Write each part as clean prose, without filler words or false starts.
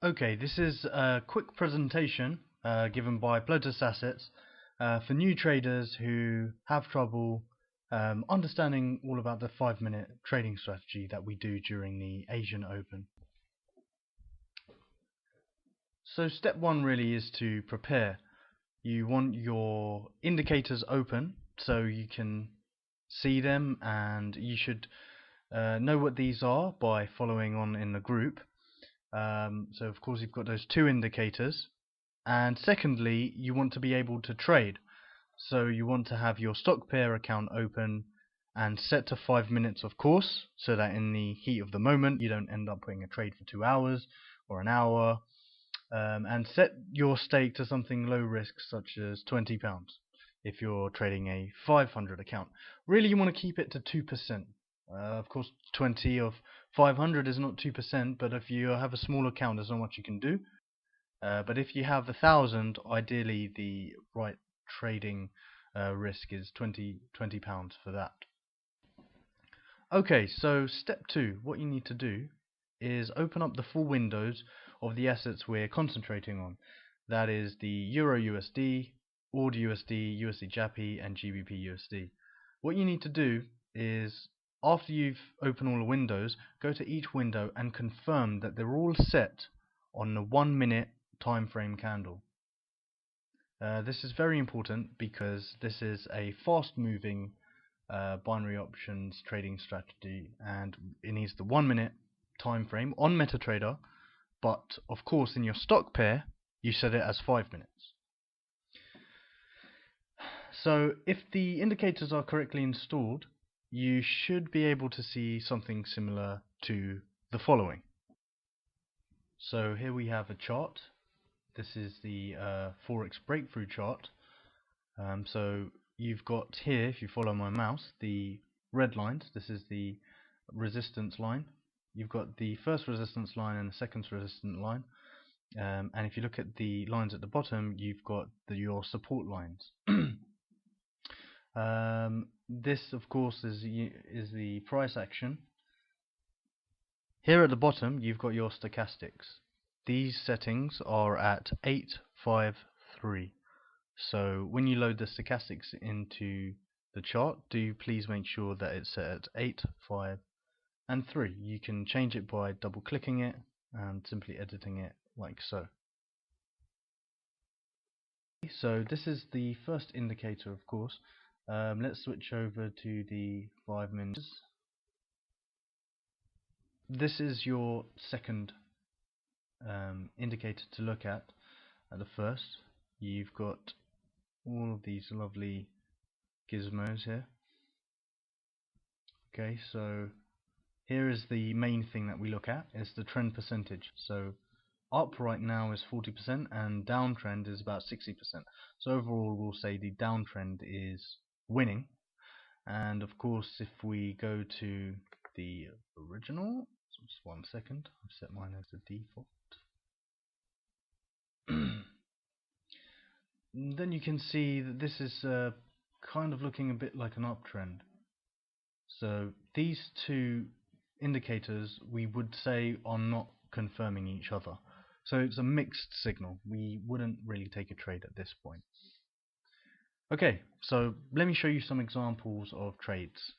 Okay, this is a quick presentation given by Plotus Assets for new traders who have trouble understanding all about the 5-minute trading strategy that we do during the Asian Open. So step one really is to prepare. You want your indicators open so you can see them, and you should know what these are by following on in the group. So of course you've got those two indicators, and secondly you want to be able to trade. So you want to have your stock pair account open and set to 5 minutes, of course, so that in the heat of the moment you don't end up putting a trade for 2 hours or an hour. And set your stake to something low risk, such as £20 if you're trading a 500 account. Really you want to keep it to 2%. Of course 20 of 500 is not 2%, but if you have a small account there's not much you can do. But if you have 1,000, ideally the right trading risk is £20 for that. Okay, so step 2, what you need to do is open up the full windows of the assets we're concentrating on. That is the Euro USD, AUD USD, USD JAPY, and GBP USD. What you need to do is, after you've opened all the windows, go to each window and confirm that they're all set on the 1 minute time frame candle. This is very important because this is a fast moving binary options trading strategy, and it needs the 1 minute time frame on MetaTrader, but of course in your stock pair you set it as 5 minutes. So if the indicators are correctly installed, you should be able to see something similar to the following. So here we have a chart. This is the Forex breakthrough chart. So you've got here, if you follow my mouse, the red lines. This is the resistance line. You've got the first resistance line and the second resistance line. And if you look at the lines at the bottom, you've got your support lines. This, of course, is the price action. Here at the bottom, you've got your stochastics. These settings are at 853. So when you load the stochastics into the chart, do please make sure that it's set at 8, 5, and 3. You can change it by double clicking it and simply editing it like so. So this is the first indicator, of course. Let's switch over to the 5 minutes. This is your second indicator to look at the first. You've got all of these lovely gizmos here. Okay, so here is the main thing that we look at, is the trend percentage. So up right now is 40% and downtrend is about 60%. So overall we'll say the downtrend is winning. And of course if we go to the original, so just 1 second, I've set mine as the default. Then you can see that this is kind of looking a bit like an uptrend. So these two indicators we would say are not confirming each other. So it's a mixed signal. We wouldn't really take a trade at this point. Okay, so let me show you some examples of trades.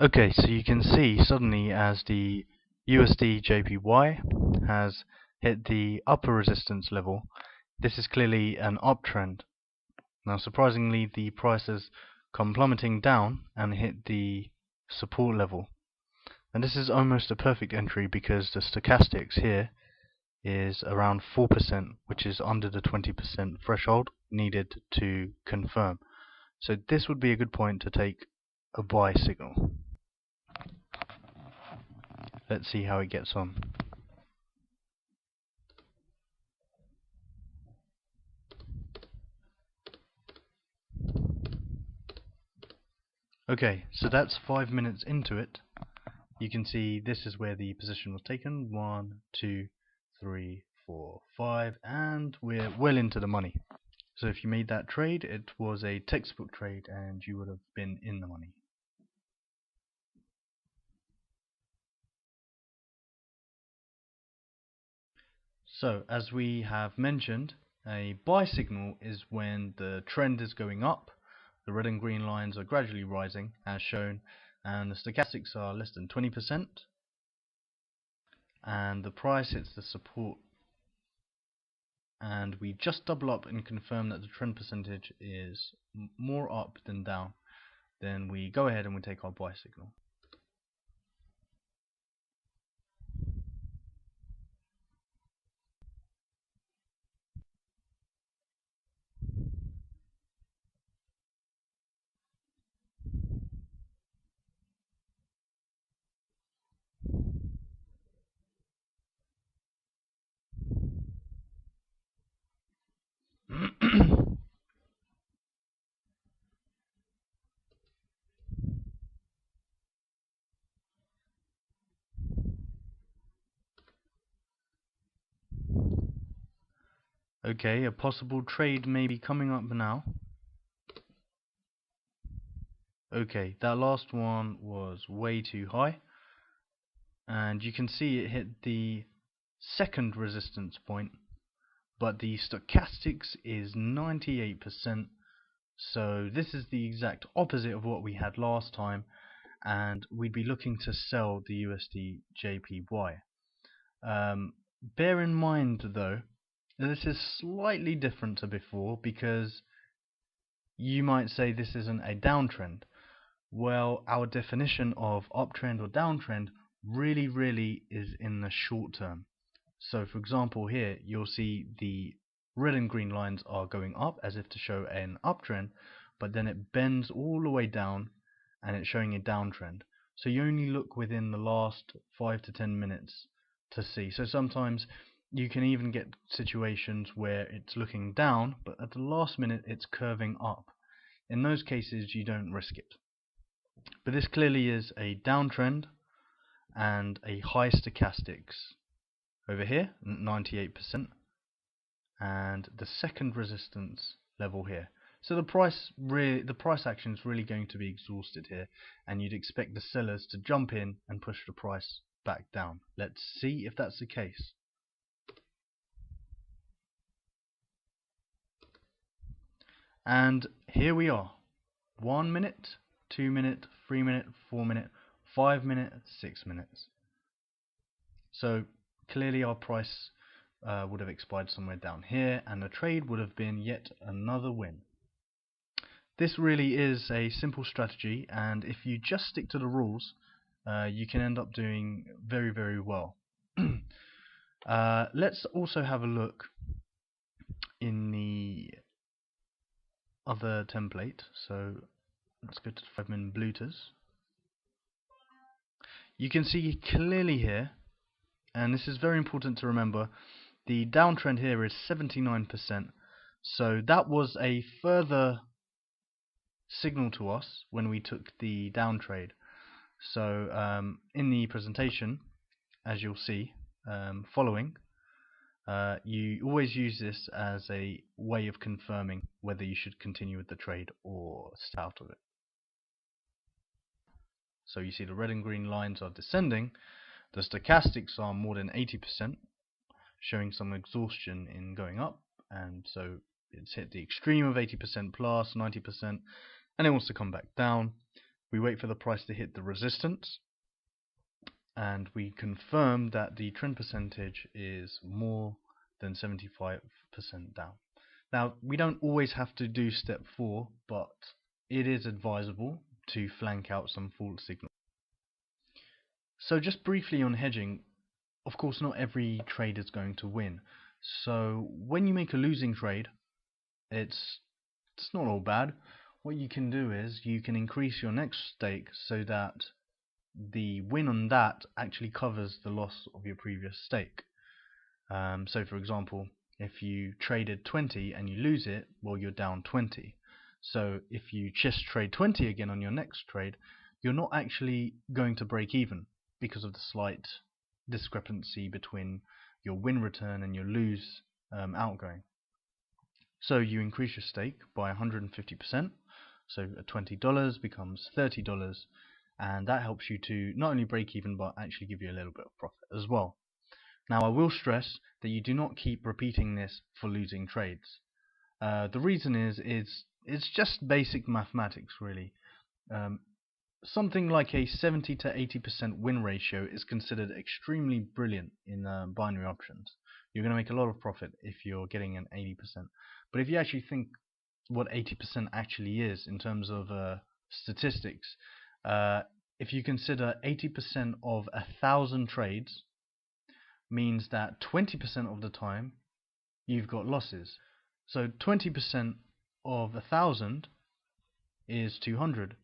Okay, so you can see suddenly as the USD JPY has hit the upper resistance level, this is clearly an uptrend. Now surprisingly the price has come plummeting down and hit the support level. And this is almost a perfect entry because the stochastics here is around 4%, which is under the 20% threshold needed to confirm. So this would be a good point to take a buy signal. Let's see how it gets on. Okay, so that's 5 minutes into it. You can see this is where the position was taken. 1, 2, 3, 4, 5, and we're well into the money. So if you made that trade, it was a textbook trade and you would have been in the money. So as we have mentioned, a buy signal is when the trend is going up, the red and green lines are gradually rising as shown, and the stochastics are less than 20%, and the price hits the support, and we just double up and confirm that the trend percentage is more up than down. Then we go ahead and we take our buy signal. Okay, a possible trade may be coming up now. Okay, that last one was way too high, and you can see it hit the second resistance point, but the stochastics is 98%, so this is the exact opposite of what we had last time, and we'd be looking to sell the USD JPY. Bear in mind though, this is slightly different to before, because you might say this isn't a downtrend. Well, our definition of uptrend or downtrend really is in the short term. So for example here, you'll see the red and green lines are going up as if to show an uptrend, but then it bends all the way down and it's showing a downtrend. So you only look within the last 5 to 10 minutes to see. So sometimes you can even get situations where it's looking down, but at the last minute it's curving up. In those cases you don't risk it. But this clearly is a downtrend and a high stochastics over here, 98%, and the second resistance level here. So the price action is really going to be exhausted here, and you'd expect the sellers to jump in and push the price back down. Let's see if that's the case. And here we are. 1 minute, 2 minute, 3 minute, 4 minute, 5 minute, 6 minutes. So clearly our price would have expired somewhere down here, and the trade would have been yet another win. This really is a simple strategy, and if you just stick to the rules, you can end up doing very well. Let's also have a look in the other template. So let's go to 5-minute blooters. You can see clearly here, and this is very important to remember, the downtrend here is 79%. So that was a further signal to us when we took the down trade. So in the presentation, as you'll see following, you always use this as a way of confirming whether you should continue with the trade or stay out of it. So you see the red and green lines are descending, the stochastics are more than 80%, showing some exhaustion in going up, and so it's hit the extreme of 80% plus 90%, and it wants to come back down. We wait for the price to hit the resistance, and we confirm that the trend percentage is more than 75% down. Now, we don't always have to do step 4, but it is advisable to flank out some false signals. So just briefly on hedging, of course not every trade is going to win. So when you make a losing trade, it's not all bad. What you can do is you can increase your next stake so that the win on that actually covers the loss of your previous stake. So for example, if you traded 20 and you lose it, well, you're down 20. So if you just trade 20 again on your next trade, you're not actually going to break even because of the slight discrepancy between your win return and your lose outgoing. So you increase your stake by 150%, so $20 becomes $30, and that helps you to not only break even but actually give you a little bit of profit as well. Now I will stress that you do not keep repeating this for losing trades. The reason is it's just basic mathematics really. Something like a 70 to 80% win ratio is considered extremely brilliant in binary options. You're going to make a lot of profit if you're getting an 80%. But if you actually think what 80% actually is in terms of statistics, if you consider 80% of 1,000 trades means that 20% of the time you've got losses. So 20% of 1,000 is 200.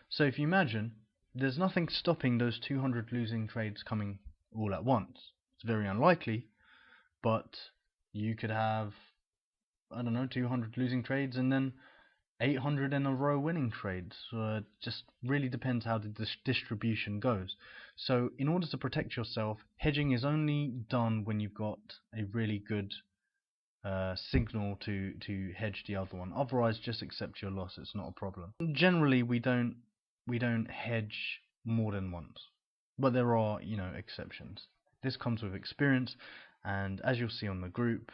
So if you imagine, there's nothing stopping those 200 losing trades coming all at once. It's very unlikely, but you could have, I don't know, 200 losing trades and then 800 in a row winning trades. It just really depends how the distribution goes. So in order to protect yourself, hedging is only done when you've got a really good signal to hedge the other one. Otherwise, just accept your loss. It's not a problem. Generally, we don't hedge more than once, but there are exceptions. This comes with experience, and as you'll see on the group,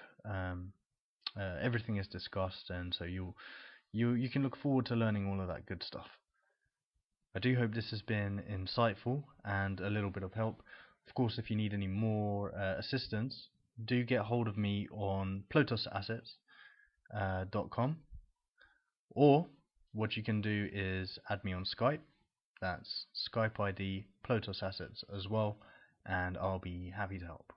everything is discussed, and so you can look forward to learning all of that good stuff. I do hope this has been insightful and a little bit of help. Of course, if you need any more assistance, do get hold of me on plotosassets.com, or what you can do is add me on Skype. That's Skype ID Plotos Assets as well, and I'll be happy to help.